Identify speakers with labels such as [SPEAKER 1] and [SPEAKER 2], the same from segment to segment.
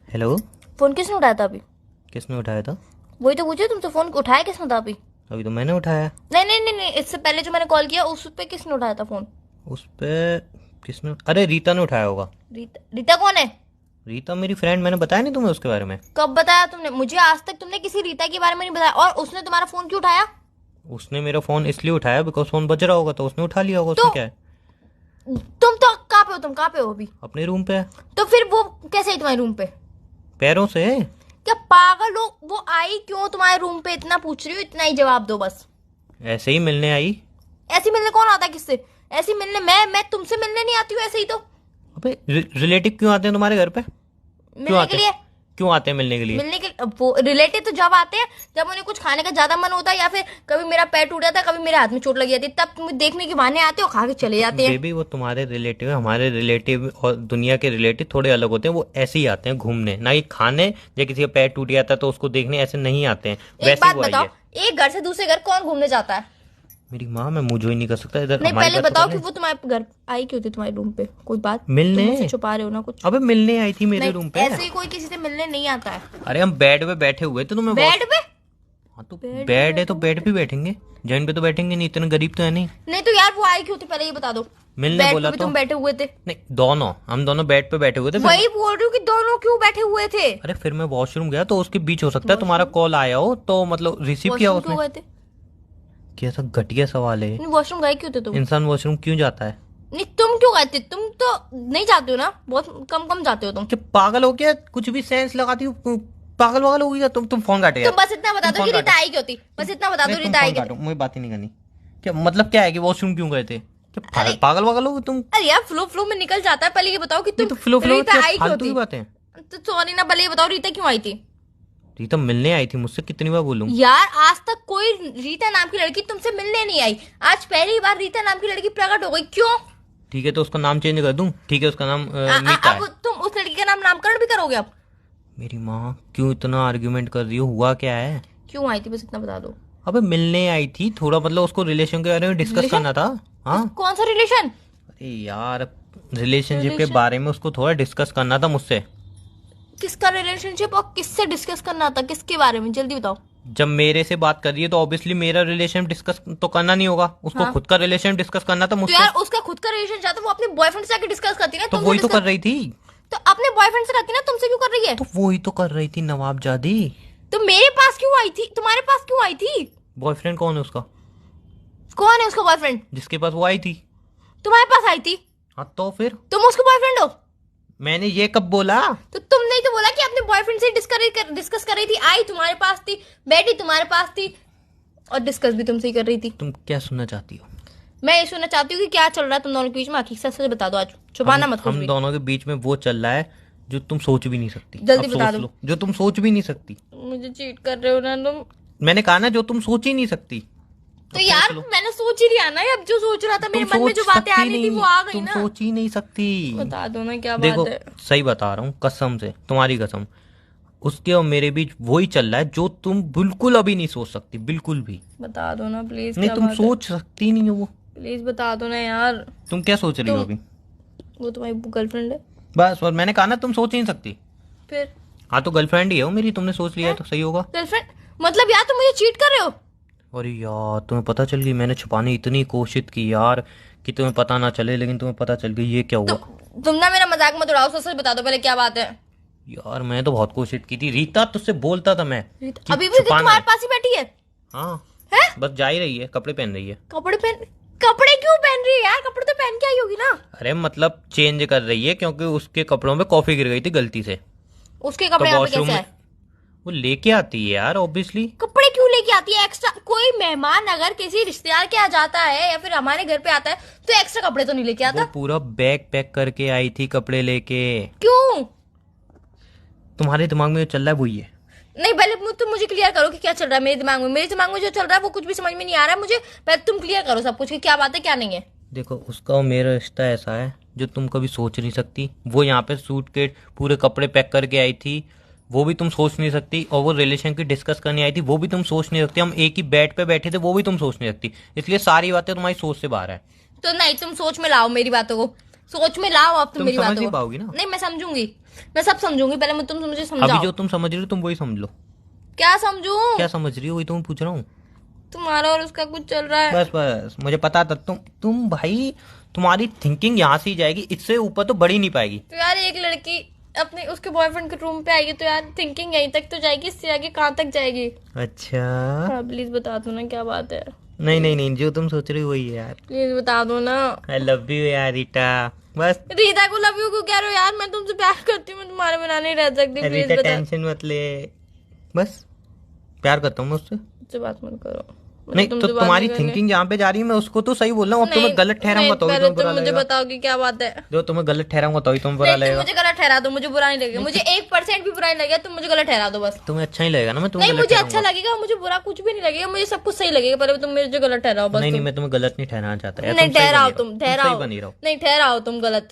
[SPEAKER 1] Hello.
[SPEAKER 2] Phone किसने उठाया था अभी?
[SPEAKER 1] किसने उठाया था?
[SPEAKER 2] वही तो पूछे तुमसे, फोन उठाया किसने था अभी?
[SPEAKER 1] अभी तो मैंने उठाया।
[SPEAKER 2] नहीं नहीं नहीं नहीं, इससे पहले जो मैंने कॉल किया उस पे किसने उठाया था फोन?
[SPEAKER 1] उस पे किसने? अरे रीता ने उठाया होगा।
[SPEAKER 2] रीता? रीता कौन है?
[SPEAKER 1] रीता मेरी फ्रेंड, मैंने बताया नहीं तुम्हें उसके बारे में?
[SPEAKER 2] कब बताया तुमने मुझे? आज तक तुमने किसी रीता के बारे में नहीं बताया। और उसने तुम्हारा फोन क्यों उठाया?
[SPEAKER 1] उसने मेरा फोन इसलिए उठाया बिकॉज फोन बज रहा होगा तो उसने उठा लिया होगा। उसमें
[SPEAKER 2] तो
[SPEAKER 1] क्या है?
[SPEAKER 2] तुम तो कहाँ पे हो? तुम कहाँ पे हो अभी?
[SPEAKER 1] अपने रूम पे है।
[SPEAKER 2] तो फिर वो कैसे आई तुम्हारे रूम पे?
[SPEAKER 1] पैरों से।
[SPEAKER 2] क्या पागल हो? वो आई क्यों तुम्हारे रूम पे? इतना पूछ रही हो, इतना ही जवाब दो बस।
[SPEAKER 1] ऐसे ही मिलने आई।
[SPEAKER 2] ऐसी मिलने कौन आता है किससे? ऐसी मिलने मैं तुमसे मिलने नहीं आती हूँ ऐसे ही तो।
[SPEAKER 1] अबे रिलेटिव क्यों आते हैं तुम्हारे घर पे?
[SPEAKER 2] मिलने के लिए?
[SPEAKER 1] क्यों आते हैं मिलने के लिए?
[SPEAKER 2] मिलने के वो रिलेटिव तो जब आते हैं जब उन्हें कुछ खाने का ज्यादा मन होता है, या फिर कभी मेरा पैर टूट जाता है, कभी मेरे हाथ में चोट लगी जाती है, तब तुम देखने के बहाने आते हो, खा के चले जाते हैं।
[SPEAKER 1] बेबी वो तुम्हारे रिलेटिव है, हमारे रिलेटिव और दुनिया के रिलेटिव थोड़े अलग होते हैं। वो ऐसे ही आते हैं घूमने, ना कि खाने या किसी का पैर टूट जाता है तो उसको देखने ऐसे नहीं आते हैं।
[SPEAKER 2] एक
[SPEAKER 1] वैसे
[SPEAKER 2] बात
[SPEAKER 1] वो आई
[SPEAKER 2] बताओ,
[SPEAKER 1] है।
[SPEAKER 2] एक घर से दूसरे घर कौन घूमने जाता है?
[SPEAKER 1] मेरी माँ, मैं मुझे ही नहीं कर सकता इधर।
[SPEAKER 2] नहीं,
[SPEAKER 1] हमारी
[SPEAKER 2] पहले
[SPEAKER 1] बात तो
[SPEAKER 2] बताओ
[SPEAKER 1] कर
[SPEAKER 2] कि
[SPEAKER 1] ले।
[SPEAKER 2] वो तुम्हारे घर आई क्यों थी तुम्हारे रूम पे? कोई बात
[SPEAKER 1] मिलने।
[SPEAKER 2] तुम मुझसे छुपा रहे हो ना कुछ?
[SPEAKER 1] अबे मिलने आई थी मेरे
[SPEAKER 2] नहीं,
[SPEAKER 1] रूम पे।
[SPEAKER 2] ऐसे ही कोई किसी से मिलने नहीं आता है।
[SPEAKER 1] अरे हम बेड पे बैठे हुए थे तो मैं
[SPEAKER 2] बेड पे?
[SPEAKER 1] हाँ तो बेड है तो बेड पे बैठेंगे, जमीन पे तो बैठेंगे नहीं, इतने गरीब तो है नहीं।
[SPEAKER 2] नहीं तो यार वो आई क्यों थी पहले ये बता दो।
[SPEAKER 1] मिलने
[SPEAKER 2] बेड
[SPEAKER 1] बोला
[SPEAKER 2] पे भी
[SPEAKER 1] तो
[SPEAKER 2] तुम बैठे हुए थे?
[SPEAKER 1] नहीं, दोनों हम दोनों बेड पे बैठे हुए थे।
[SPEAKER 2] वही बोल रही हूँ कि दोनों क्यों बैठे हुए थे?
[SPEAKER 1] अरे फिर मैं वॉशरूम गया तो उसके बीच हो सकता है तुम्हारा कॉल आया हो तो मतलब रिसीव किया
[SPEAKER 2] वॉशरूम क्यों
[SPEAKER 1] उसने।
[SPEAKER 2] गए थे?
[SPEAKER 1] कैसा घटिया सवाल है।
[SPEAKER 2] नहीं, वॉशरूम गए क्यों थे तुम?
[SPEAKER 1] इंसान वॉशरूम क्यों जाता है?
[SPEAKER 2] नहीं, तुम क्यों गए थे? तुम तो नहीं जाते हो ना, बहुत कम कम जाते हो तुम।
[SPEAKER 1] क्या पागल हो क्या? कुछ भी सेंस लगाती हो? पागल वागल हो गई? तुम फोन काटे यार।
[SPEAKER 2] तुम बस इतना बता
[SPEAKER 1] तुम
[SPEAKER 2] दो कि
[SPEAKER 1] फोन
[SPEAKER 2] रीता
[SPEAKER 1] काटो।
[SPEAKER 2] आई क्यों थी, बस इतना बता दो
[SPEAKER 1] नहीं, तुम
[SPEAKER 2] रीता आई
[SPEAKER 1] फोन
[SPEAKER 2] क्यों
[SPEAKER 1] काटो,
[SPEAKER 2] थी।
[SPEAKER 1] मुझे बात ही नहीं करनी। क्या मतलब क्या है कि वॉशरूम क्यों गए थे? क्या
[SPEAKER 2] अरे
[SPEAKER 1] पागल वागल हो तुम?
[SPEAKER 2] अरे यार, फ्लो फ्लो में निकल जाता है। पहले ये बताओ कि
[SPEAKER 1] नहीं
[SPEAKER 2] तुम
[SPEAKER 1] तो फ्लो फ्लो
[SPEAKER 2] रीता आई क्यों
[SPEAKER 1] फालतू की
[SPEAKER 2] थी?
[SPEAKER 1] बातें।
[SPEAKER 2] तो सॉरी ना, पहले ये बताओ रीता क्यों आई थी?
[SPEAKER 1] रीता मिलने आई थी मुझसे, कितनी बार बोलूं?
[SPEAKER 2] यार आज तक कोई रीता नाम की लड़की तुमसे मिलने नहीं आई। आज पहली बार रीता नाम की लड़की प्रकट हो गई, क्यों?
[SPEAKER 1] ठीक है तो उसका नाम चेंज कर दूं? ठीक है उसका नाम मीता
[SPEAKER 2] अब
[SPEAKER 1] है।
[SPEAKER 2] तुम उस लड़की का नामकरण भी करोगे अब?
[SPEAKER 1] मेरी माँ, क्यों इतना आर्ग्यूमेंट कर रही हो? हुआ क्या है?
[SPEAKER 2] क्यों आई थी बस इतना बता दो।
[SPEAKER 1] अबे मिलने आई थी, थोड़ा मतलब उसको रिलेशन के बारे में डिस्कस
[SPEAKER 2] Relation?
[SPEAKER 1] करना था। हाँ।
[SPEAKER 2] कौन सा रिलेशन?
[SPEAKER 1] अरे यार, रिलेशनशिप के
[SPEAKER 2] Relation?
[SPEAKER 1] बारे में उसको थोड़ा डिस्कस करना था मुझसे।
[SPEAKER 2] किसका रिलेशनशिप और किससे डिस्कस करना था? किसके बारे में जल्दी बताओ।
[SPEAKER 1] जब मेरे से बात कर रही है तो ऑब्वियसली मेरा रिलेशन डिस्कस तो करना नहीं होगा, उसको
[SPEAKER 2] हाँ।
[SPEAKER 1] खुद का रिलेशन डिस्कस करना था
[SPEAKER 2] तो
[SPEAKER 1] मुझसे।
[SPEAKER 2] यार उसका खुद का रिलेशन चाहता, वो अपने बॉयफ्रेंड से जाके डिस्कस करती ना,
[SPEAKER 1] तो
[SPEAKER 2] तुमसे
[SPEAKER 1] वही तो
[SPEAKER 2] discuss-
[SPEAKER 1] कर रही थी।
[SPEAKER 2] तो अपने बॉयफ्रेंड से करती ना, तुमसे क्यों कर रही है?
[SPEAKER 1] तो वही तो कर रही थी नवाबजादी।
[SPEAKER 2] तो मेरे पास क्यों आई थी? तुम्हारे पास क्यों आई थी?
[SPEAKER 1] बॉयफ्रेंड कौन है उसका?
[SPEAKER 2] कौन है उसका बॉयफ्रेंड?
[SPEAKER 1] जिसके पास वो आई थी।
[SPEAKER 2] तुम्हारे पास आई थी?
[SPEAKER 1] हाँ तो फिर
[SPEAKER 2] तुम उसका बॉयफ्रेंड हो?
[SPEAKER 1] मैंने ये कब बोला?
[SPEAKER 2] तो तुमने ही तो बोला कि अपने बॉयफ्रेंड से डिस्कस कर रही थी। आई तुम्हारे पास थी, बैठी तुम्हारे पास थी, और डिस्कस भी तुमसे ही कर रही थी।
[SPEAKER 1] तुम क्या सुनना चाहती हो?
[SPEAKER 2] मैं ये सुनना चाहती हूँ कि क्या चल रहा है तुम दोनों के बीच में, हकीकत से बता दो आज, छुपाना मत कुछ
[SPEAKER 1] हम
[SPEAKER 2] भी।
[SPEAKER 1] दोनों के बीच में वो चल रहा है जो तुम सोच भी नहीं सकती।
[SPEAKER 2] जल्दी
[SPEAKER 1] अब
[SPEAKER 2] बता
[SPEAKER 1] सोच
[SPEAKER 2] दो।
[SPEAKER 1] लो, जो तुम सोच भी नहीं सकती।
[SPEAKER 2] मुझे चीट कर रहे हो ना तुम?
[SPEAKER 1] मैंने कहा ना, जो तुम सोच ही नहीं सकती।
[SPEAKER 2] तो यार मैंने सोच ही लिया ना, अब जो सोच रहा था मेरे मन में, जो बातें आ रही थी वो आ गई
[SPEAKER 1] तुम
[SPEAKER 2] ना।
[SPEAKER 1] सोच ही नहीं सकती।
[SPEAKER 2] बता दो ना क्या
[SPEAKER 1] देखो
[SPEAKER 2] बात है।
[SPEAKER 1] सही बता रहा हूँ कसम से, तुम्हारी कसम, उसके और मेरे बीच वही चल रहा है जो तुम बिल्कुल अभी नहीं सोच सकती, बिल्कुल भी
[SPEAKER 2] बता दो ना प्लीज।
[SPEAKER 1] नहीं। तुम सोच सकती नहीं हो वो।
[SPEAKER 2] प्लीज बता दो ना यार।
[SPEAKER 1] तुम क्या सोच रही हो अभी?
[SPEAKER 2] वो तुम्हारी गर्लफ्रेंड है?
[SPEAKER 1] बस, और मैंने कहा ना तुम सोच ही नहीं सकती।
[SPEAKER 2] फिर
[SPEAKER 1] हाँ तो गर्लफ्रेंड ही है वो मेरी, तुमने सोच लिया है तो सही होगा।
[SPEAKER 2] गर्लफ्रेंड मतलब यार तुम मुझे चीट कर रहे हो?
[SPEAKER 1] अरे यार तुम्हें पता चल गई? मैंने छुपाने इतनी कोशिश की यार कि तुम्हें पता ना चले, लेकिन तुम्हें पता चल गई। ये क्या हुआ?
[SPEAKER 2] तुम ना मेरा मजाक मत उड़ाओ, सच सच बता दो पहले क्या बात है।
[SPEAKER 1] यार मैं तो बहुत कोशिश की थी रीता, तुझसे बोलता था मैं कि
[SPEAKER 2] अभी भी
[SPEAKER 1] छुपाना
[SPEAKER 2] तुम्हारे
[SPEAKER 1] है।
[SPEAKER 2] पास ही बैठी है?
[SPEAKER 1] हाँ
[SPEAKER 2] है?
[SPEAKER 1] बस जा ही रही है, कपड़े पहन रही है।
[SPEAKER 2] कपड़े क्यों पहन रही है यार? कपड़े तो पहन के आई होगी ना।
[SPEAKER 1] अरे मतलब चेंज कर रही है क्योंकि उसके कपड़ों में कॉफी गिर गई थी गलती से।
[SPEAKER 2] उसके कपड़े यहाँ पे
[SPEAKER 1] वॉशरूम
[SPEAKER 2] कैसे
[SPEAKER 1] में
[SPEAKER 2] आए?
[SPEAKER 1] वो लेके आती है यार ऑब्वियसली।
[SPEAKER 2] कपड़े क्यों लेके आती है एक्स्ट्रा? कोई मेहमान अगर किसी रिश्तेदार के यहाँ जाता है या फिर हमारे घर पे आता है तो एक्स्ट्रा कपड़े तो नहीं लेके
[SPEAKER 1] वो
[SPEAKER 2] आता?
[SPEAKER 1] पूरा बैग पैक करके आई थी कपड़े लेके।
[SPEAKER 2] क्यों?
[SPEAKER 1] तुम्हारे दिमाग में जो चल रहा है वही है।
[SPEAKER 2] नहीं, पहले तुम मुझे क्लियर करो कि क्या चल रहा है मेरे दिमाग में। मेरे दिमाग में जो चल रहा है वो कुछ भी समझ में नहीं आ रहा है मुझे। पहले तुम क्लियर करो सब कुछ कि क्या बात है क्या नहीं है।
[SPEAKER 1] देखो उसका और मेरा रिश्ता ऐसा है जो तुम कभी सोच नहीं सकती। वो यहाँ पे सूट के पूरे कपड़े पैक करके आई थी, वो भी तुम सोच नहीं सकती। और वो रिलेशन की डिस्कस करने आई थी, वो भी तुम सोच नहीं सकती। हम एक ही बेड पे बैठे थे, वो भी तुम सोच नहीं सकती। इसलिए सारी बातें तुम्हारी सोच से बाहर है।
[SPEAKER 2] तो नहीं, तुम सोच में लाओ मेरी बातों को। सोच में लाओ अब तुम
[SPEAKER 1] तुम
[SPEAKER 2] मेरी
[SPEAKER 1] समझ
[SPEAKER 2] बातों
[SPEAKER 1] नहीं
[SPEAKER 2] को।
[SPEAKER 1] पाओगी ना।
[SPEAKER 2] नहीं मैं समझूंगी, मैं सब समझूंगी, पहले तुम मुझे
[SPEAKER 1] अभी
[SPEAKER 2] समझाओ।
[SPEAKER 1] जो तुम समझ रही हो तुम वही समझ लो।
[SPEAKER 2] क्या समझूं?
[SPEAKER 1] क्या समझ रही हो वही तो मैं पूछ रहा हूँ।
[SPEAKER 2] तुम्हारा और उसका कुछ चल रहा है।
[SPEAKER 1] बस बस मुझे पता था तुम भाई, तुम्हारी थिंकिंग यहाँ से ही जाएगी, इससे ऊपर तो बढ़ ही नहीं पाएगी।
[SPEAKER 2] तो यार एक लड़की अपने उसके बॉयफ्रेंड के रूम पे आएगी तो यार थिंकिंग यहीं तक तो जाएगी, इससे आगे कहाँ तक जाएगी?
[SPEAKER 1] अच्छा।
[SPEAKER 2] हाँ प्लीज बता दो ना क्या बात है।
[SPEAKER 1] नहीं नहीं नहीं, जो तुम सोच रही हो वही है यार।
[SPEAKER 2] प्लीज बता दो ना।
[SPEAKER 1] आई लव यू यार रीटा। बस
[SPEAKER 2] रीता को लव यू को कह रहे हो यार, मैं तुमसे प्यार करती हूँ, मैं तुम्हारे बिना नहीं रह सकती, प्लीज
[SPEAKER 1] रीटा
[SPEAKER 2] बता।
[SPEAKER 1] टेंशन मत ले, बस प्यार करता हूँ मैं उससे।
[SPEAKER 2] मुझसे बात मत करो, मुझे
[SPEAKER 1] नहीं तो
[SPEAKER 2] तुमसे बात
[SPEAKER 1] तुम्हारी
[SPEAKER 2] नहीं करनी।
[SPEAKER 1] थिंकिंग जहाँ पे जा रही है मैं उसको तो सही बोल रहा हूँ। अब तुम्हें गलत ठहराऊंगा तो भी
[SPEAKER 2] पहले
[SPEAKER 1] तुम्हें
[SPEAKER 2] तुम
[SPEAKER 1] बुरा
[SPEAKER 2] मुझे
[SPEAKER 1] लगेगा।
[SPEAKER 2] बताओ कि क्या बात है।
[SPEAKER 1] जो तुम्हें गलत ठहराऊंगा तो भी तुम्हें बुरा
[SPEAKER 2] नहीं तुम
[SPEAKER 1] लगेगा।
[SPEAKER 2] मुझे गलत ठहरा दो, मुझे बुरा नहीं लगेगा, मुझे 1% भी बुरा नहीं लगेगा, तुम मुझे गलत ठहरा दो बस।
[SPEAKER 1] तुम्हें अच्छा ही लगेगा ना मैं तुम्हें
[SPEAKER 2] नहीं
[SPEAKER 1] गलत
[SPEAKER 2] मुझे अच्छा
[SPEAKER 1] ठहराऊंगा।
[SPEAKER 2] लगेगा, मुझे बुरा कुछ भी नहीं लगेगा, मुझे सब कुछ सही लगेगा, पहले तुम मेरे जो गलत ठहराओ बस।
[SPEAKER 1] नहीं नहीं
[SPEAKER 2] तुम
[SPEAKER 1] मैं तुम्हें गलत नहीं ठहराना चाहता यार,
[SPEAKER 2] नहीं
[SPEAKER 1] तुम सही
[SPEAKER 2] ठहराओ,
[SPEAKER 1] बनी रहो,
[SPEAKER 2] तुम
[SPEAKER 1] सही
[SPEAKER 2] ठहराओ,
[SPEAKER 1] बनी रहो।
[SPEAKER 2] नहीं ठहराओ तुम गलत।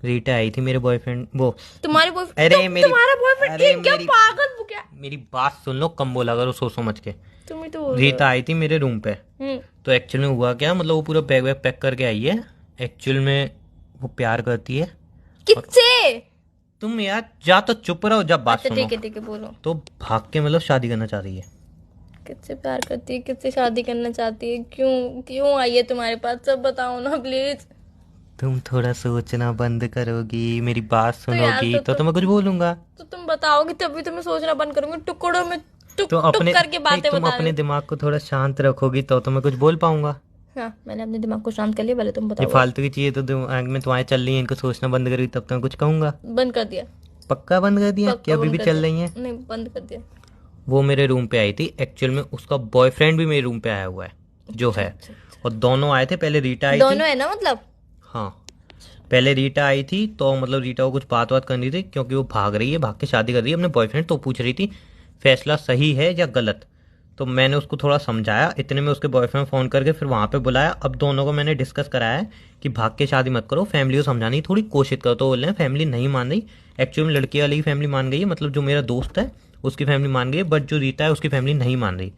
[SPEAKER 1] रीटा आई थी मेरे बॉयफ्रेंड वो।
[SPEAKER 2] तुम्हारे बॉयफ्रेंड,
[SPEAKER 1] अरे मेरी,
[SPEAKER 2] तुम्हारा बॉयफ्रेंड
[SPEAKER 1] अरे
[SPEAKER 2] क्या
[SPEAKER 1] मेरी,
[SPEAKER 2] पागल हो क्या?
[SPEAKER 1] मेरी बात सुन लो, कम बोला करो सोच समझ के।
[SPEAKER 2] तुम ही तो बोल रहे हो।
[SPEAKER 1] रीता आई थी मेरे रूम पे, तो एक्चुअल में हुआ क्या, मतलब वो पूरा बैग वैग पैक करके आई है। एक्चुअल में वो प्यार करती है।
[SPEAKER 2] किससे?
[SPEAKER 1] तुम यार जा तो चुप रहो, जब बात
[SPEAKER 2] अच्छा
[SPEAKER 1] सुनो।
[SPEAKER 2] ठीक है बोलो।
[SPEAKER 1] तो भाग के मतलब शादी करना चाह रही है।
[SPEAKER 2] किससे प्यार करती है, किससे शादी करना चाहती है, क्यों क्यों आई है तुम्हारे पास, सब बताओ ना प्लीज।
[SPEAKER 1] तुम थोड़ा सोचना बंद करोगी, मेरी बात
[SPEAKER 2] यार
[SPEAKER 1] सुनोगी तो मैं कुछ बोलूंगा।
[SPEAKER 2] तो तुम बताओगी तभी तो मैं सोचना बंद करूंगी, टुकड़ों में टुक
[SPEAKER 1] तो
[SPEAKER 2] टुक
[SPEAKER 1] अपने
[SPEAKER 2] करके
[SPEAKER 1] नहीं,
[SPEAKER 2] बातें
[SPEAKER 1] तुम
[SPEAKER 2] बता
[SPEAKER 1] अपने
[SPEAKER 2] रहे
[SPEAKER 1] दिमाग को थोड़ा शांत रखोगी तो मैं कुछ बोल पाऊंगा।
[SPEAKER 2] हो। हाँ मैंने अपने दिमाग को शांत कर लिया, पहले तुम
[SPEAKER 1] ये
[SPEAKER 2] बताओ।
[SPEAKER 1] फालतू की चीजें तो दिमाग में तुम्हारे चल रही है, इनको सोचना बंद करोगी तब तो मैं कुछ कहूंगा।
[SPEAKER 2] बंद कर दिया।
[SPEAKER 1] पक्का बंद कर दिया
[SPEAKER 2] पक्का
[SPEAKER 1] क्या अभी
[SPEAKER 2] बंद
[SPEAKER 1] भी
[SPEAKER 2] कर
[SPEAKER 1] चल
[SPEAKER 2] दिया।
[SPEAKER 1] रही है?
[SPEAKER 2] नहीं बंद कर दिया।
[SPEAKER 1] वो मेरे रूम पे आई थी, एक्चुअल में उसका बॉयफ्रेंड भी मेरे रूम पे आया हुआ है जो है। और दोनों आए थे, पहले रीटा आई थी।
[SPEAKER 2] दोनों है ना मतलब?
[SPEAKER 1] हाँ पहले रीटा आई थी, तो मतलब रीटा को कुछ बात करनी थी क्योंकि वो भाग रही है, भाग के शादी कर रही है अपने बॉयफ्रेंड, तो पूछ रही थी फैसला सही है या गलत। तो मैंने उसको थोड़ा समझाया, इतने में उसके बॉयफ्रेंड फ़ोन करके फिर वहाँ पे बुलाया। अब दोनों को मैंने डिस्कस कराया है कि भाग के शादी मत करो, फैमिली को समझाने की थोड़ी कोशिश करो। तो बोल रहे हैं फैमिली नहीं मान रही। एक्चुअली में लड़की वाली की फैमिली मान गई है, मतलब जो मेरा दोस्त है उसकी फैमिली मान गई है, बट जो रीता है उसकी फैमिली नहीं मान रही।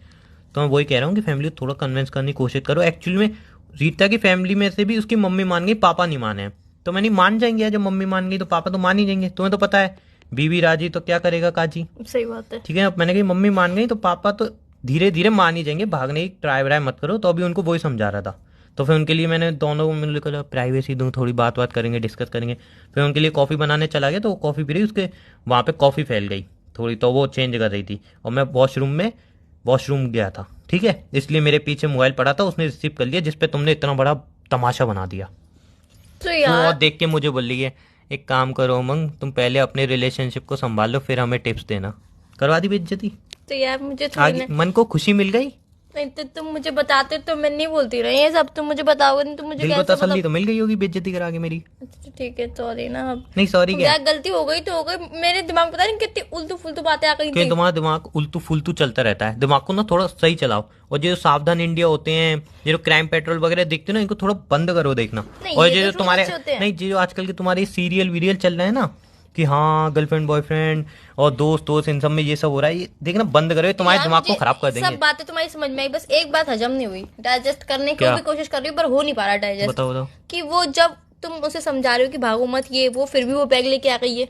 [SPEAKER 1] तो मैं वही कह रहा हूँ कि फैमिली को थोड़ा कन्विंस करने की कोशिश करो। एक्चुअली में रीता की फैमिली में से भी उसकी मम्मी मान गई, पापा नहीं माने। तो मैंने मान जाएंगे, जब मम्मी मान गई तो पापा तो मान ही जाएंगे। तुम्हें तो पता है बीवी राजी तो क्या करेगा काजी।
[SPEAKER 2] सही बात है।
[SPEAKER 1] ठीक है, अब मैंने कही मम्मी मान गई तो पापा तो धीरे धीरे मान ही जाएंगे, भागने की ट्राई व्राई मत करो। तो अभी उनको वही समझा रहा था। तो फिर उनके लिए मैंने दोनों को मैंने कहा प्राइवेसी दूँ, थोड़ी बात करेंगे, डिस्कस करेंगे। फिर उनके लिए कॉफ़ी बनाने चला गया, तो वो कॉफ़ी पी रही, उसके वहाँ पे कॉफ़ी फैल गई थोड़ी, तो वो चेंज कर रही थी और मैं वॉशरूम गया था। ठीक है, इसलिए मेरे पीछे मोबाइल पड़ा था, उसने रिसीव कर लिया, जिसपे तुमने इतना बड़ा तमाशा बना दिया।
[SPEAKER 2] तो
[SPEAKER 1] वो
[SPEAKER 2] यार
[SPEAKER 1] और देख के मुझे बोल रही है एक काम करो उमंग, तुम पहले अपने रिलेशनशिप को संभाल लो, फिर हमें टिप्स देना। करवा दी बेइज्जती।
[SPEAKER 2] तो यार मुझे थोड़ी
[SPEAKER 1] आगे मन को खुशी मिल गई।
[SPEAKER 2] नहीं तो तुम मुझे बताते तो मैं नहीं बोलती रही ये सब, तुम मुझे बताओगे नहीं तो मुझे
[SPEAKER 1] दिल को
[SPEAKER 2] कैसे
[SPEAKER 1] तसल्ली तो मिल गई होगी बेइज्जती करा के मेरी।
[SPEAKER 2] अच्छा, ठीक है सॉरी ना। अब
[SPEAKER 1] नहीं सॉरी क्या,
[SPEAKER 2] यार गलती हो गई तो हो गई, मेरे दिमाग में पता नहीं कितनी उल्टू फुल्टू बातें आ गई
[SPEAKER 1] क्योंकि
[SPEAKER 2] थी।
[SPEAKER 1] तुम्हारा दिमाग उल्टू फुलतू चलता रहता है। दिमाग को ना थोड़ा सही चलाओ। और जो सावधान इंडिया होते हैं, ये जो क्राइम पेट्रोल वगैरह देखते हो ना, इनको थोड़ा बंद करो देखना।
[SPEAKER 2] नहीं,
[SPEAKER 1] और
[SPEAKER 2] ये
[SPEAKER 1] ये
[SPEAKER 2] तो
[SPEAKER 1] जो तुम्हारे
[SPEAKER 2] अच्छे होते हैं।
[SPEAKER 1] नहीं, ये जो आजकल के तुम्हारे सीरियल वीरियल चल रहे हैं ना कि हाँ गर्लफ्रेंड बॉयफ्रेंड और दोस्त इन सब में ये सब हो रहा है, ये देखना बंद करो, ये तुम्हारे
[SPEAKER 2] यार,
[SPEAKER 1] दिमाग को
[SPEAKER 2] मुझे
[SPEAKER 1] खराब कर देंगे।
[SPEAKER 2] सब बातें तुम्हारी समझ में आई, बस एक बात हजम नहीं हुई। डाइजेस्ट करने की
[SPEAKER 1] क्या?
[SPEAKER 2] भी कोशिश कर रही हूँ पर हो नहीं पा रहा डाइजेस्ट।
[SPEAKER 1] बताओ बताओ।
[SPEAKER 2] कि वो जब तुम उसे समझा रहे हो कि भागो मत ये वो, फिर भी वो बैग लेके आ गई है।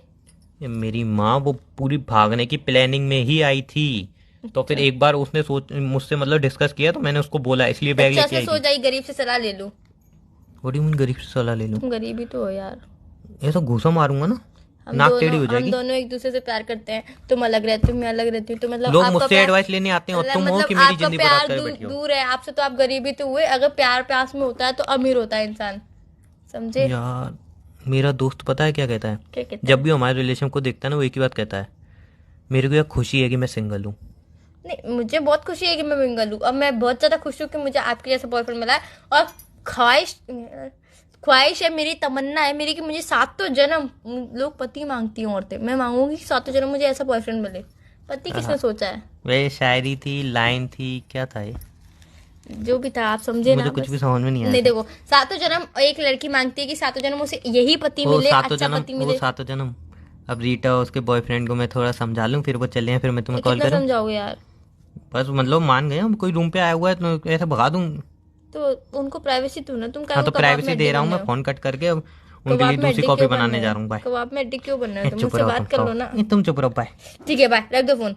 [SPEAKER 1] ये मेरी माँ वो पूरी भागने की प्लानिंग में ही आई थी। तो फिर एक बार उसने मुझसे मतलब डिस्कस किया, तो मैंने उसको बोला, इसलिए बैग
[SPEAKER 2] अच्छा
[SPEAKER 1] लेके
[SPEAKER 2] से
[SPEAKER 1] आई
[SPEAKER 2] सो
[SPEAKER 1] थी।
[SPEAKER 2] जाई, गरीब से सलाह ले लूं?
[SPEAKER 1] व्हाट डू यू मीन गरीब से सलाह ले लूं?
[SPEAKER 2] तुम गरीब ही तो हो यार।
[SPEAKER 1] ऐसा घूसा मारूंगा ना, नाक टेढ़ी हो
[SPEAKER 2] हम
[SPEAKER 1] जाएगी।
[SPEAKER 2] दोनों एक दूसरे से प्यार करते हैं, तुम अलग रहते हो मैं अलग रहती हूँ, तो मतलब
[SPEAKER 1] लोग
[SPEAKER 2] आपका
[SPEAKER 1] मुझसे
[SPEAKER 2] प्यार-
[SPEAKER 1] एडवाइस लेने आते हैं और तुम हो
[SPEAKER 2] मतलब
[SPEAKER 1] कि मेरी
[SPEAKER 2] आपका
[SPEAKER 1] जिंदगी
[SPEAKER 2] प्यार
[SPEAKER 1] बर्बाद कर बैठी हो।
[SPEAKER 2] दूर है आपसे, तो आप गरीबी तो हुए। अगर प्यार प्यास में होता है तो अमीर होता है इंसान, समझे?
[SPEAKER 1] यार मेरा दोस्त पता है क्या कहता है?
[SPEAKER 2] क्या कहते
[SPEAKER 1] जब भी हमारे रिलेशन को देखता है ना, वो एक ही बात कहता है, मेरे को यह खुशी है कि मैं सिंगल हूँ।
[SPEAKER 2] नहीं, मुझे बहुत खुशी है कि मैं मिंगल हूँ। अब मैं बहुत ज्यादा खुश हूँ कि मुझे आपके जैसा बॉयफ्रेंड मिला है। और ख्वाहिश है मेरी, तमन्ना है मेरी कि मुझे सातों जन्म, लोग पति मांगती हैं औरतें, मैं मांगूंगी कि सातों जन्म मुझे ऐसा बॉयफ्रेंड मिले। पति किसने सोचा है?
[SPEAKER 1] वह शायरी थी, लाइन थी, क्या था ये?
[SPEAKER 2] जो भी था आप समझे ना।
[SPEAKER 1] मुझे कुछ
[SPEAKER 2] बस।
[SPEAKER 1] भी समझ में नहीं आया।
[SPEAKER 2] नहीं देखो, सातों जन्म एक लड़की मांगती है कि सातों जन्म उसे यही पति
[SPEAKER 1] वो
[SPEAKER 2] मिले,
[SPEAKER 1] सातों
[SPEAKER 2] अच्छा
[SPEAKER 1] जन्म,
[SPEAKER 2] पति
[SPEAKER 1] वो
[SPEAKER 2] मिले।
[SPEAKER 1] सातों जन्म। अब रीटा उसके बॉयफ्रेंड को मैं थोड़ा समझा लूं, फिर वो चले हैं, फिर मैं तुम्हें कॉल
[SPEAKER 2] कितना
[SPEAKER 1] करूं।
[SPEAKER 2] समझाओगे यार?
[SPEAKER 1] बस मतलब मान गए, हम कोई रूम पे आया हुआ है तो ऐसे भगा दूं।
[SPEAKER 2] तो उनको प्राइवेसी दो ना, तुम
[SPEAKER 1] हाँ तो
[SPEAKER 2] कबाब में
[SPEAKER 1] प्राइवेसी
[SPEAKER 2] हड्डी
[SPEAKER 1] दे रहा हूँ
[SPEAKER 2] बन
[SPEAKER 1] मैं,
[SPEAKER 2] रहे हो।
[SPEAKER 1] फोन कट करके। अब उनके
[SPEAKER 2] कबाब
[SPEAKER 1] लिए
[SPEAKER 2] में
[SPEAKER 1] दूसरी
[SPEAKER 2] हड्डी
[SPEAKER 1] कॉफी
[SPEAKER 2] क्यों
[SPEAKER 1] बनाने
[SPEAKER 2] बनना
[SPEAKER 1] जा
[SPEAKER 2] है?
[SPEAKER 1] रहा हूँ। बाय।
[SPEAKER 2] कबाब में हड्डी क्यों बनना है? तुम
[SPEAKER 1] चुप
[SPEAKER 2] मुझसे
[SPEAKER 1] रहो
[SPEAKER 2] बात कर लो ना।
[SPEAKER 1] तुम चुप रहो। बाय।
[SPEAKER 2] ठीक है, बाय, रख दो फोन।